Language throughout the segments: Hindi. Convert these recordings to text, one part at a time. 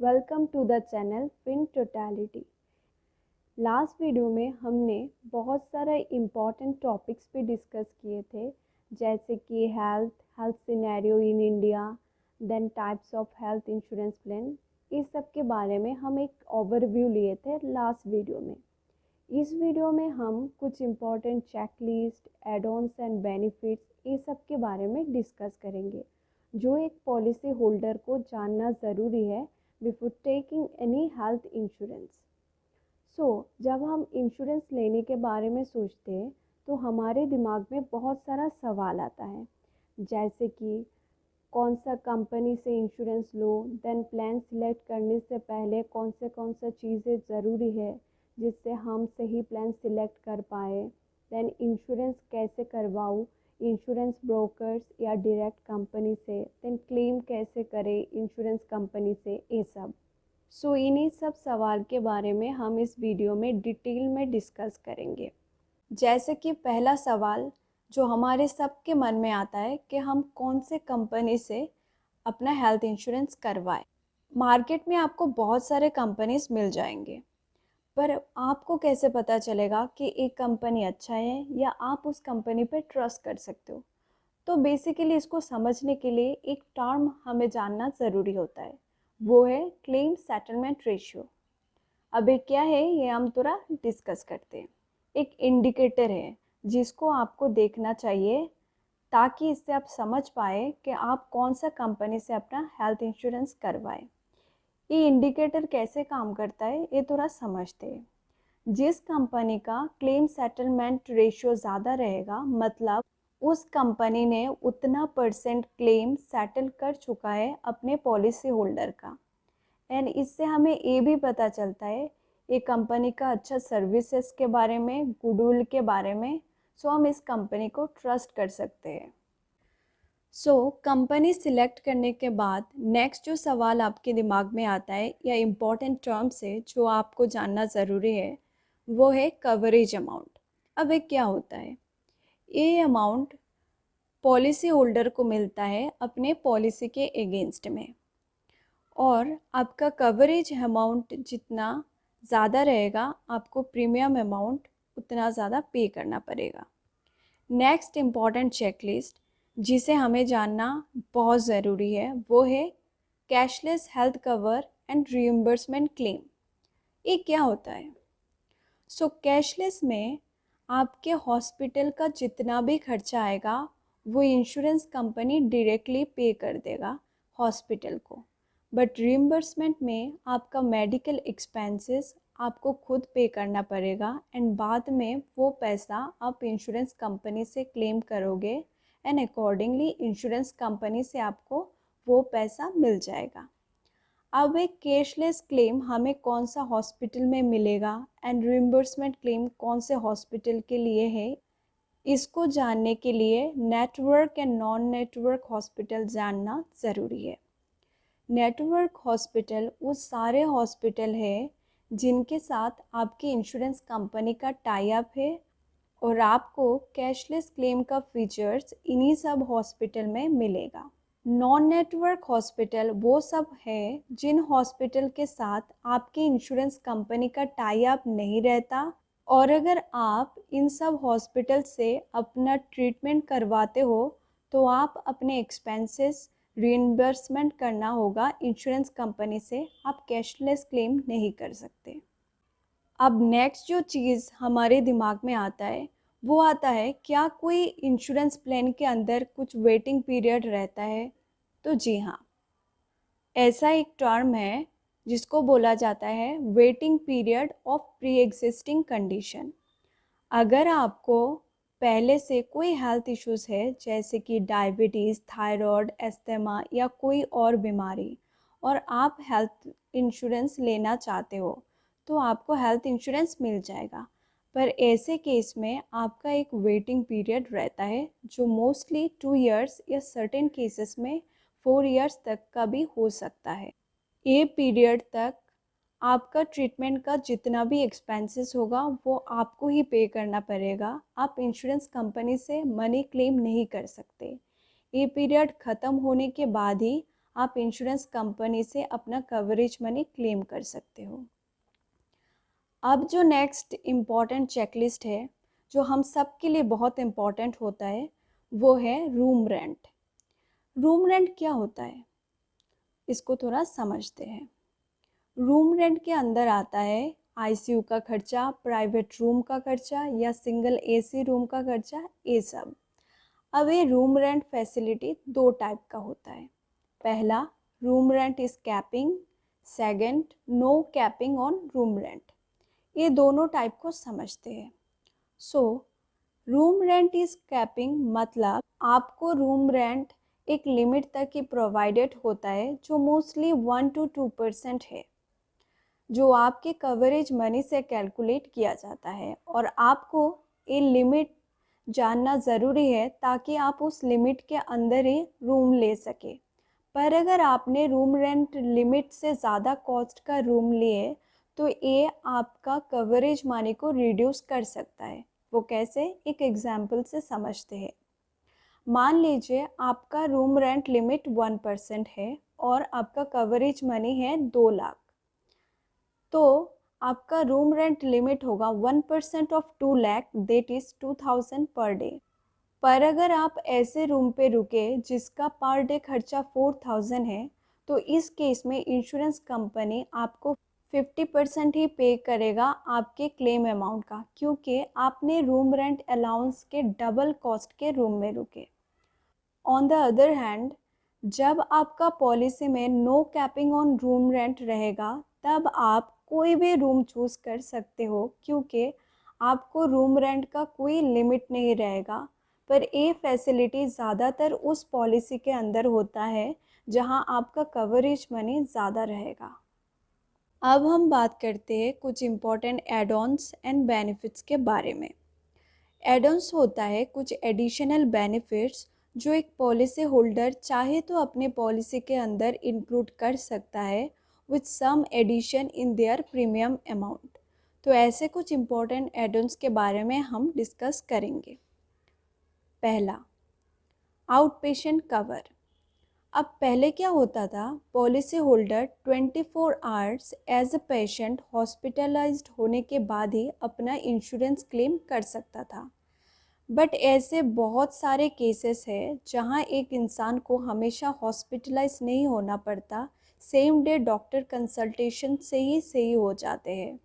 Welcome to the channel fin totality. Last video में हमने बहुत सारे इम्पॉर्टेंट टॉपिक्स पे डिस्कस किए थे, जैसे कि health scenario in India, then types of health insurance plan. इस सब के बारे में हम एक ओवरव्यू लिए थे लास्ट वीडियो में। इस वीडियो में हम कुछ important checklist, add-ons and benefits ये सब के बारे में डिस्कस करेंगे, जो एक पॉलिसी होल्डर को जानना ज़रूरी है before taking any health insurance. जब हम इंश्योरेंस लेने के बारे में सोचते हैं तो हमारे दिमाग में बहुत सारा सवाल आता है, जैसे कि कौन सा कंपनी से इंश्योरेंस लो, देन प्लान सिलेक्ट करने से पहले कौन सा चीज़ें ज़रूरी है जिससे हम सही प्लान सिलेक्ट कर पाए, देन इंश्योरेंस कैसे करवाऊँ, इंश्योरेंस ब्रोकर्स या डायरेक्ट कंपनी से, देन क्लेम कैसे करें इंश्योरेंस कंपनी से, ये सब। इन्हीं सब सवाल के बारे में हम इस वीडियो में डिटेल में डिस्कस करेंगे। जैसे कि पहला सवाल जो हमारे सबके मन में आता है कि हम कौन से कंपनी से अपना हेल्थ इंश्योरेंस करवाएं। मार्केट में आपको बहुत सारे कंपनीज मिल जाएंगे, पर आपको कैसे पता चलेगा कि एक कंपनी अच्छा है या आप उस कंपनी पर ट्रस्ट कर सकते हो? तो बेसिकली इसको समझने के लिए एक टर्म हमें जानना ज़रूरी होता है, वो है क्लेम सेटलमेंट रेशियो। अब ये क्या है ये हम थोड़ा डिस्कस करते हैं। एक इंडिकेटर है जिसको आपको देखना चाहिए ताकि इससे आप समझ पाए कि आप कौन सा कंपनी से अपना हेल्थ इंश्योरेंस करवाएं। ये इंडिकेटर कैसे काम करता है ये थोड़ा समझते हैं। जिस कंपनी का क्लेम सेटलमेंट रेशियो ज़्यादा रहेगा, मतलब उस कंपनी ने उतना परसेंट क्लेम सेटल कर चुका है अपने पॉलिसी होल्डर का, एंड इससे हमें ये भी पता चलता है ये कंपनी का अच्छा सर्विसेज के बारे में, गुडविल के बारे में, हम इस कंपनी को ट्रस्ट कर सकते हैं। कंपनी सिलेक्ट करने के बाद नेक्स्ट जो सवाल आपके दिमाग में आता है या इम्पॉर्टेंट टर्म्स है जो आपको जानना ज़रूरी है, वो है कवरेज अमाउंट। अब ये क्या होता है? ये अमाउंट पॉलिसी होल्डर को मिलता है अपने पॉलिसी के अगेंस्ट में, और आपका कवरेज अमाउंट जितना ज़्यादा रहेगा आपको प्रीमियम अमाउंट उतना ज़्यादा पे करना पड़ेगा। नेक्स्ट इम्पॉर्टेंट चेकलिस्ट जिसे हमें जानना बहुत ज़रूरी है वो है cashless health cover and reimbursement claim. ये क्या होता है? कैशलेस में आपके हॉस्पिटल का जितना भी खर्चा आएगा वो इंश्योरेंस कंपनी डायरेक्टली पे कर देगा हॉस्पिटल को, बट रीइंबर्समेंट में आपका मेडिकल एक्सपेंसेस आपको खुद पे करना पड़ेगा, एंड बाद में वो पैसा आप इंश्योरेंस कंपनी से क्लेम करोगे, एंड अकॉर्डिंगली इंश्योरेंस कंपनी से आपको वो पैसा मिल जाएगा। अब एक कैशलेस क्लेम हमें कौन सा हॉस्पिटल में मिलेगा एंड रिइंबर्समेंट क्लेम कौन से हॉस्पिटल के लिए है, इसको जानने के लिए network and non network hospital जानना ज़रूरी है। नेटवर्क हॉस्पिटल वो सारे हॉस्पिटल है जिनके साथ आपकी इंश्योरेंस कंपनी का टाई अप है, और आपको कैशलेस क्लेम का फीचर्स इन्हीं सब हॉस्पिटल में मिलेगा। नॉन नेटवर्क हॉस्पिटल वो सब है जिन हॉस्पिटल के साथ आपकी इंश्योरेंस कंपनी का टाई अप नहीं रहता, और अगर आप इन सब हॉस्पिटल से अपना ट्रीटमेंट करवाते हो तो आप अपने एक्सपेंसेस रीइंबर्समेंट करना होगा इंश्योरेंस कंपनी से, आप कैशलेस क्लेम नहीं कर सकते। अब नेक्स्ट जो चीज़ हमारे दिमाग में आता है वो आता है, क्या कोई इंश्योरेंस प्लान के अंदर कुछ वेटिंग पीरियड रहता है? तो जी हाँ, ऐसा एक टर्म है जिसको बोला जाता है waiting period of pre existing condition. अगर आपको पहले से कोई हेल्थ इश्यूज़ है, जैसे कि डायबिटीज़, थायराइड, अस्थमा या कोई और बीमारी, और आप हेल्थ इंश्योरेंस लेना चाहते हो तो आपको हेल्थ इंश्योरेंस मिल जाएगा, पर ऐसे केस में आपका एक वेटिंग पीरियड रहता है जो मोस्टली 2 इयर्स या सर्टेन केसेस में 4 इयर्स तक का भी हो सकता है। ये पीरियड तक आपका ट्रीटमेंट का जितना भी एक्सपेंसेस होगा वो आपको ही पे करना पड़ेगा, आप इंश्योरेंस कंपनी से मनी क्लेम नहीं कर सकते। ये पीरियड ख़त्म होने के बाद ही आप इंश्योरेंस कंपनी से अपना कवरेज मनी क्लेम कर सकते हो। अब जो नेक्स्ट इम्पॉर्टेंट चेकलिस्ट है, जो हम सब के लिए बहुत इम्पॉर्टेंट होता है, वो है रूम रेंट। रूम रेंट क्या होता है, इसको थोड़ा समझते हैं। रूम रेंट के अंदर आता है आईसीयू का खर्चा, प्राइवेट रूम का खर्चा या सिंगल एसी रूम का खर्चा, ये सब। अब ये रूम रेंट फैसिलिटी दो टाइप का होता है। पहला, room rent is capping. Second, no capping on room rent. ये दोनों टाइप को समझते हैं। So room rent is capping मतलब आपको रूम रेंट एक लिमिट तक ही प्रोवाइडेड होता है, जो मोस्टली 1 to 2% है, जो आपके कवरेज मनी से कैलकुलेट किया जाता है। और आपको ये लिमिट जानना ज़रूरी है ताकि आप उस लिमिट के अंदर ही रूम ले सके। पर अगर आपने रूम रेंट लिमिट से ज़्यादा कॉस्ट का रूम लिए तो ये आपका कवरेज मनी को रिड्यूस कर सकता है। वो कैसे, एक एग्जाम्पल से समझते हैं। मान लीजिए आपका रूम रेंट लिमिट 1% है और आपका कवरेज मनी है 2 लाख, तो आपका रूम रेंट लिमिट होगा 1% of 2 lakh, that is 2000 per day. पर अगर आप ऐसे रूम पे रुके जिसका पर डे खर्चा 4000 है, तो इस केस में इंश्योरेंस कंपनी आपको 50% ही पे करेगा आपके क्लेम अमाउंट का, क्योंकि आपने रूम रेंट अलाउंस के डबल कॉस्ट के रूम में रुके। ऑन द अदर हैंड, जब आपका पॉलिसी में no capping on room rent रहेगा, तब आप कोई भी रूम चूज़ कर सकते हो, क्योंकि आपको रूम रेंट का कोई लिमिट नहीं रहेगा। पर ये फैसिलिटी ज़्यादातर उस पॉलिसी के अंदर होता है जहां आपका कवरेज मनी ज़्यादा रहेगा। अब हम बात करते हैं कुछ important add ons and benefits के बारे में। एड-ऑन्स होता है कुछ एडिशनल बेनिफिट्स जो एक पॉलिसी होल्डर चाहे तो अपने पॉलिसी के अंदर इंक्लूड कर सकता है with some addition in their premium amount. तो ऐसे कुछ इम्पोर्टेंट एड-ऑन्स के बारे में हम डिस्कस करेंगे। पहला, आउट पेशेंट कवर। अब पहले क्या होता था, policy holder 24 hours as a patient hospitalised होने के बाद ही अपना इंश्योरेंस क्लेम कर सकता था। बट ऐसे बहुत सारे केसेस हैं जहां एक इंसान को हमेशा हॉस्पिटलाइज नहीं होना पड़ता, सेम डे डॉक्टर कंसल्टेशन से ही सही हो जाते हैं।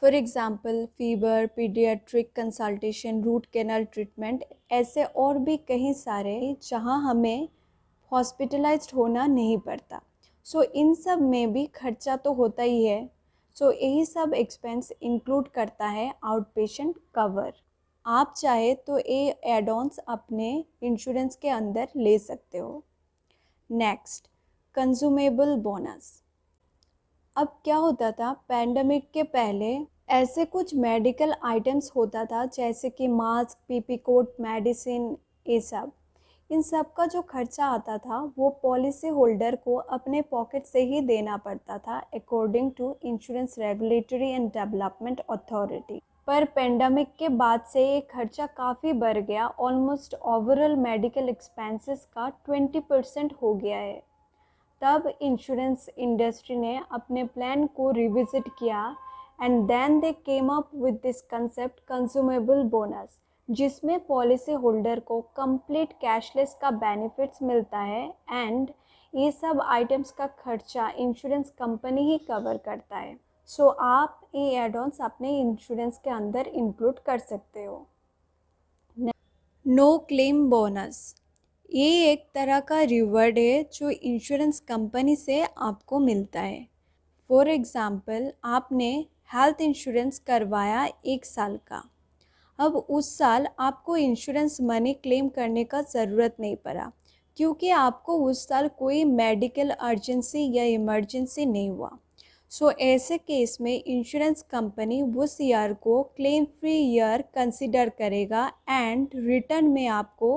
For example, fever, paediatric consultation, root canal treatment, ऐसे और भी कई सारे जहां हमें हॉस्पिटलाइज्ड होना नहीं पड़ता। सो इन सब में भी खर्चा तो होता ही है। सो यही सब एक्सपेंस इंक्लूड करता है आउट पेशेंट कवर। आप चाहे तो ये एड-ऑन्स अपने इंश्योरेंस के अंदर ले सकते हो। Next, consumable bonus. अब क्या होता था, पैंडमिक के पहले ऐसे कुछ मेडिकल आइटम्स होता था जैसे कि मास्क, पीपी कोट, मेडिसिन, ये सब। इन सब का जो खर्चा आता था वो पॉलिसी होल्डर को अपने पॉकेट से ही देना पड़ता था, according to insurance regulatory and development authority. पर पेंडेमिक के बाद से ये खर्चा काफ़ी बढ़ गया, ऑलमोस्ट ओवरऑल मेडिकल एक्सपेंसेस का 20% हो गया है। तब इंश्योरेंस इंडस्ट्री ने अपने प्लान को रिविजिट किया and then they came up with this concept consumable bonus, जिसमें पॉलिसी होल्डर को कंप्लीट कैशलेस का बेनिफिट्स मिलता है एंड ये सब आइटम्स का खर्चा इंश्योरेंस कंपनी ही कवर करता है। सो आप ये एड-ऑन्स अपने इंश्योरेंस के अंदर इंक्लूड कर सकते हो। नो क्लेम बोनस, ये एक तरह का रिवॉर्ड है जो इंश्योरेंस कंपनी से आपको मिलता है। फॉर एग्ज़ाम्पल, आपने हेल्थ इंश्योरेंस करवाया 1 साल का। अब उस साल आपको इंश्योरेंस मनी क्लेम करने का ज़रूरत नहीं पड़ा, क्योंकि आपको उस साल कोई मेडिकल अर्जेंसी या इमरजेंसी नहीं हुआ। सो ऐसे केस में इंश्योरेंस कंपनी उस ईयर को क्लेम फ्री ईयर कंसिडर करेगा एंड रिटर्न में आपको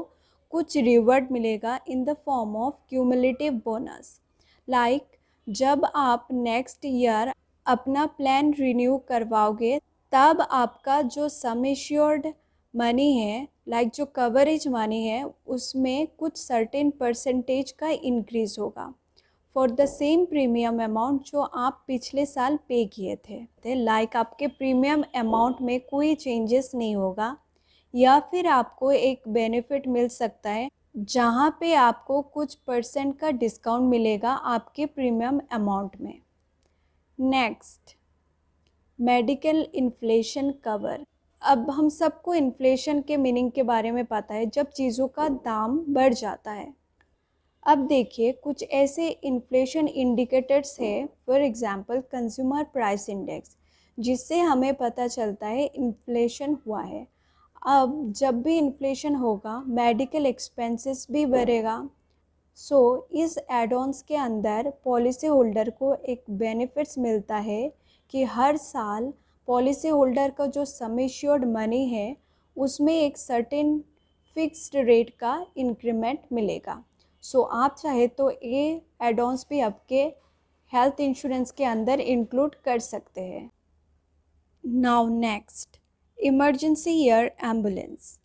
कुछ रिवॉर्ड मिलेगा in the form of cumulative bonus. Like, जब आप नेक्स्ट ईयर अपना प्लान रिन्यू करवाओगे, तब आपका जो सम एश्योर्ड मनी है, लाइक जो कवरेज मनी है, उसमें कुछ सर्टेन परसेंटेज का इंक्रीज़ होगा for the same premium amount जो आप पिछले साल पे किए थे। लाइक आपके प्रीमियम अमाउंट में कोई चेंजेस नहीं होगा, या फिर आपको एक बेनिफिट मिल सकता है जहाँ पे आपको कुछ परसेंट का डिस्काउंट मिलेगा आपके प्रीमियम अमाउंट में। Next, medical inflation cover. अब हम सबको इन्फ्लेशन के मीनिंग के बारे में पता है, जब चीज़ों का दाम बढ़ जाता है। अब देखिए कुछ ऐसे इन्फ्लेशन इंडिकेटर्स है, for example consumer price index, जिससे हमें पता चलता है इन्फ्लेशन हुआ है। अब जब भी इन्फ्लेशन होगा मेडिकल एक्सपेंसेस भी बढ़ेगा। सो इस एड-ऑन्स के अंदर पॉलिसी होल्डर को एक बेनिफिट्स मिलता है कि हर साल पॉलिसी होल्डर का जो सम एश्योर्ड मनी है उसमें एक सर्टेन फिक्स्ड रेट का इंक्रीमेंट मिलेगा। सो आप चाहे तो ये एड-ऑन्स भी आपके हेल्थ इंश्योरेंस के अंदर इंक्लूड कर सकते हैं। Now next, emergency air ambulance.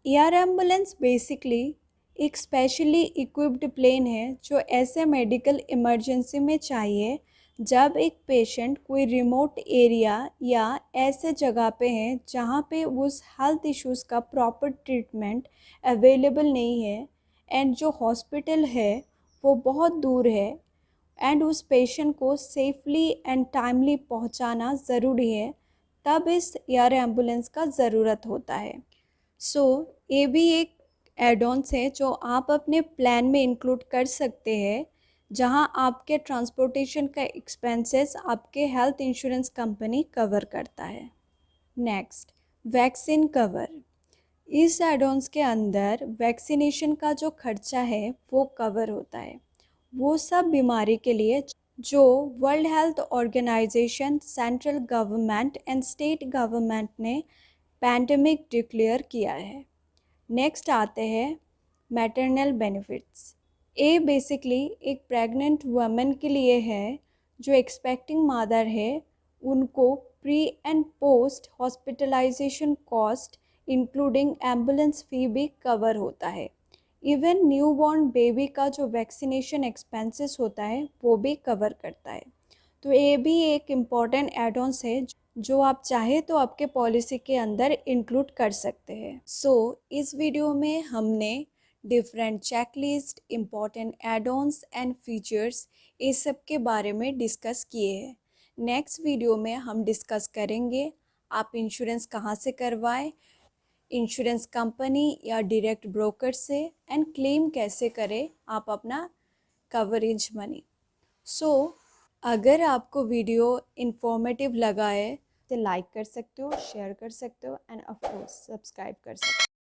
Air ambulance basically एक स्पेशली इक्विप्ड प्लेन है जो ऐसे मेडिकल इमरजेंसी में चाहिए जब एक पेशेंट कोई रिमोट एरिया या ऐसे जगह पे है जहाँ पे उस हेल्थ इश्यूज़ का प्रॉपर ट्रीटमेंट अवेलेबल नहीं है, एंड जो हॉस्पिटल है वो बहुत दूर है, एंड उस पेशेंट को सेफली एंड टाइमली पहुँचाना ज़रूरी है, तब इस एयर एम्बुलेंस का ज़रूरत होता है। सो ये भी एक एड-ऑन्स है जो आप अपने प्लान में इंक्लूड कर सकते हैं, जहां आपके ट्रांसपोर्टेशन का एक्सपेंसेस आपके हेल्थ इंश्योरेंस कंपनी कवर करता है। Next, vaccine cover. इस एड-ऑन्स के अंदर वैक्सीनेशन का जो खर्चा है वो कवर होता है, वो सब बीमारी के लिए जो World Health Organization, central government and state government ने पैंडेमिक डिक्लेयर किया है। नेक्स्ट आते हैं मैटरनल बेनिफिट्स। ये बेसिकली एक प्रेग्नेंट वुमेन के लिए है जो एक्सपेक्टिंग मदर है, उनको pre and post hospitalisation cost including ambulance fee भी कवर होता है। इवन न्यूबॉर्न बेबी का जो वैक्सीनेशन एक्सपेंसेस होता है वो भी कवर करता है। तो ये भी एक इम्पॉर्टेंट एड-ऑन्स है जो आप चाहे तो आपके पॉलिसी के अंदर इंक्लूड कर सकते हैं। सो इस वीडियो में हमने different checklist, important add-ons and features, इस सब के बारे में डिस्कस किए हैं। नेक्स्ट वीडियो में हम डिस्कस करेंगे आप इंश्योरेंस कहाँ से करवाएं, इंश्योरेंस कंपनी या डायरेक्ट ब्रोकर से, एंड क्लेम कैसे करें आप अपना कवरेज मनी। सो अगर आपको वीडियो इन्फॉर्मेटिव लगा है तो लाइक कर सकते हो, शेयर कर सकते हो, एंड ऑफ कोर्स सब्सक्राइब कर सकते हो।